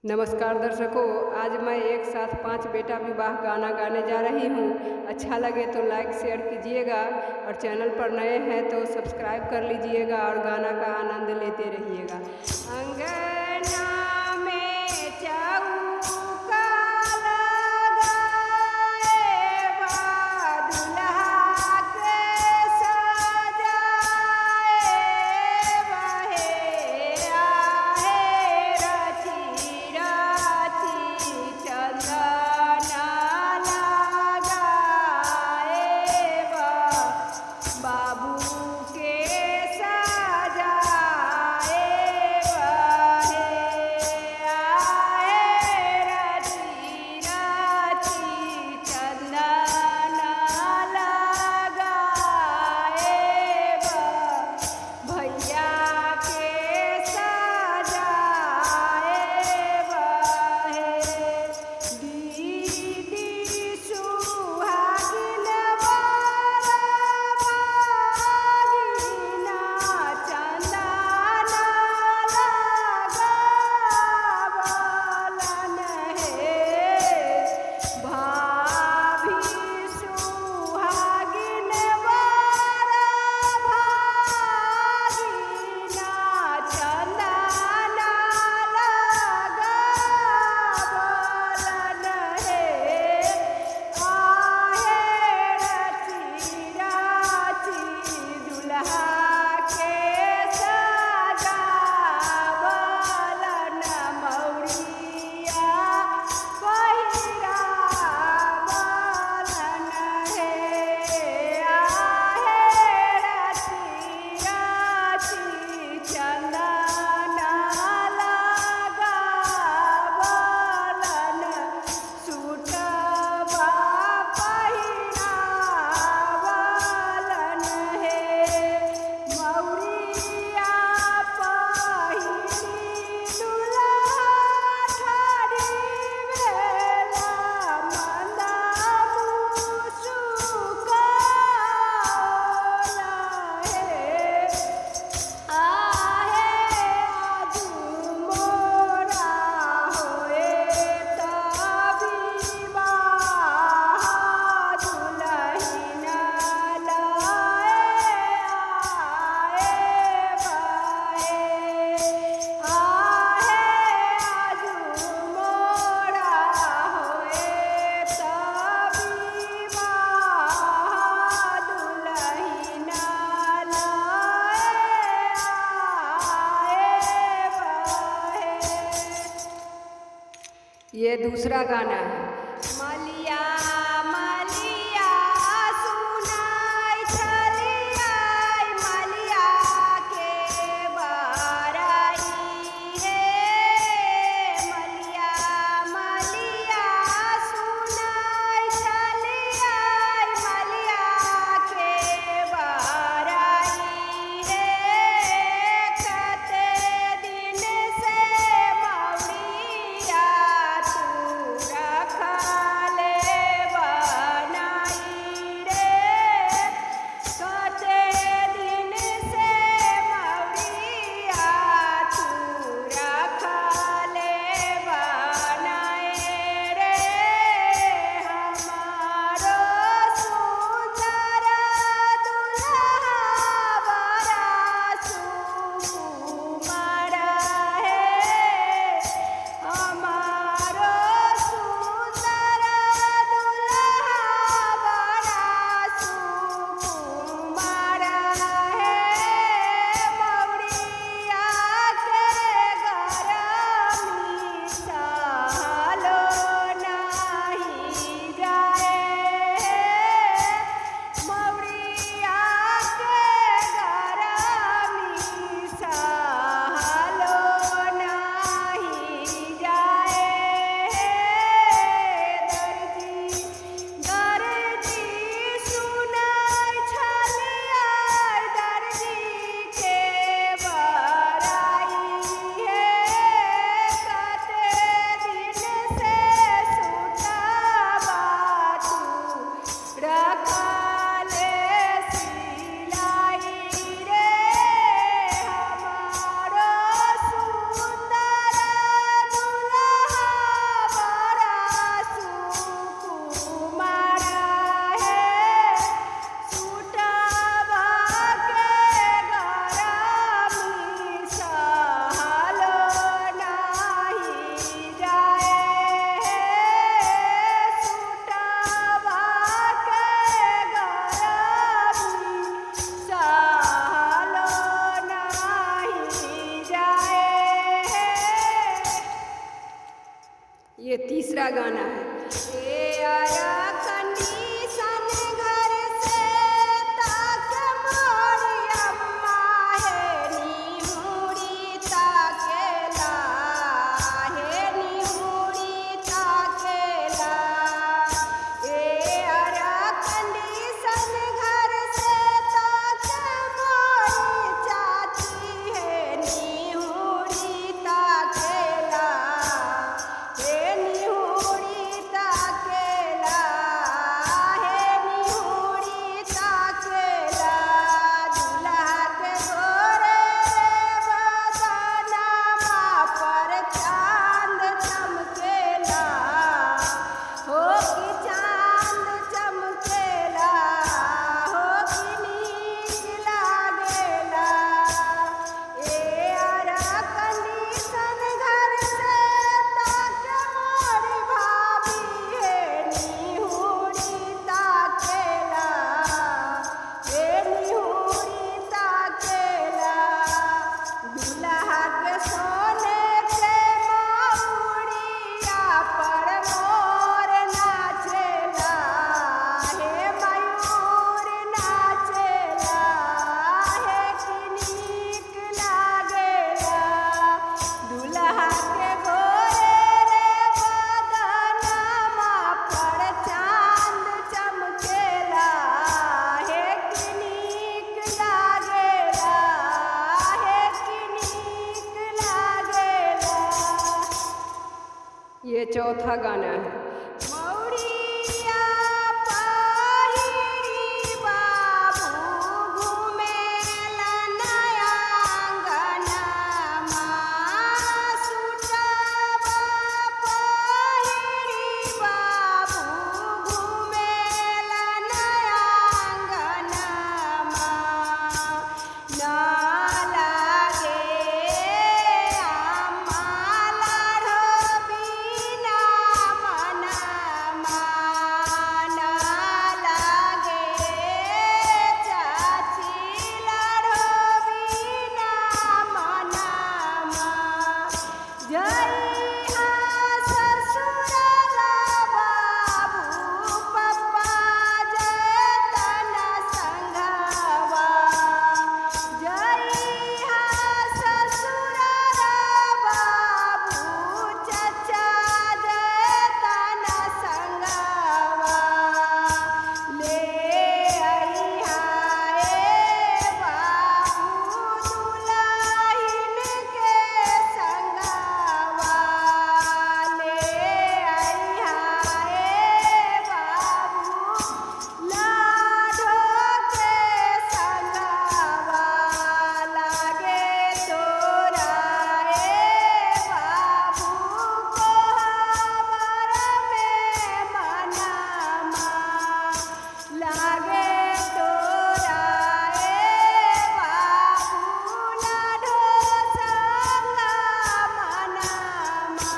नमस्कार दर्शकों, आज मैं एक साथ 5 बेटा विवाह गाना गाने जा रही हूँ। अच्छा लगे तो लाइक शेयर कीजिएगा और चैनल पर नए हैं तो सब्सक्राइब कर लीजिएगा और गाना का आनंद लेते रहिएगा। अंगना में चौका लगाए दुल्हा के सजाए बहेरा है रची रची चंदना लगाए बाबू के सजाए रची रची चंदना लगाए भैया के सजाए दीदी सुहागिन भागिना चंदना लगावलन हे भाभी सुहागिन भागिना चंदना लगावलन हे आहे रची राची दुल्हा के सजावलन मौरिया पहिरावलन हे आहे रची राची चंदना लगावलन सूटवा पहिरावलन हे मौरिया पहिरी दुल्हा ठाड़ी बेला मंदा मुसुकावला हे आहे आजू मोरा होए विवाह दुल्हन लाए आए बाए आहे आजू मोरा होए विवाह दुल्हन लाए आए बाए। ये दूसरा गाना है। मलिया मलिया सुनाई चलिया मलिया के बाराई है मलिया मलिया सुनाई चलिया मलिया के बाराई है कते दिन से मौरिया तू रखा ले ये तीसरा गाना है। ए आया कंडीशन घर से ताक मोरी अम्मा है निहुरी ताकेला है निहुरी ताकेला। ए आया कंडीशन घर से ताक मोरी चाची है निहुरी ताकेला हे निहुरी ताकेला हे निहुरी ताकेला। दुल्हा के गोरे बदनमा पर चांद चमकेला हो कि चांद चमकेला हो कि नीक लागेला। ए आरा कंडीशन घर से ताक मोरी भाभी हे निहुरी ताकेला हे निहुरी ताकेला। दुल्हा के सोने के मौरिया पर मोर नाचेला हे मयूर नाचेला हे कि नीक लागेला। दुल्हा के गोरे बदनमा पर चांद चमकेला हे कि नीक लागेला हे कि नीक लागेला। ये चौथा गाना है। मौरिया पहिरी बाबू घुमेला नया अंगनमा सुटवा पहिरी बाबू घुमेला नया अंगनमा। ना लागे अम्मा लाड़ो बिना मनमा ना लागे चाची लाड़ो बिना मनमा। जइहा ससुराला बाबू पप्पा जतन संघवा। जइहा ससुराला बाबू चचा जतन संघवा। ले अइहा ए बाबू दुल्हिन के संघवा। ले अइहा ए बाबू लाडो के संघवा। लागे तोरा ए बाबू कोहबर में मनमा। लागे तोरा ए बाबू लाडो संग मनमा।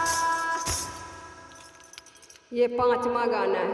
ये पांचवा गाना है।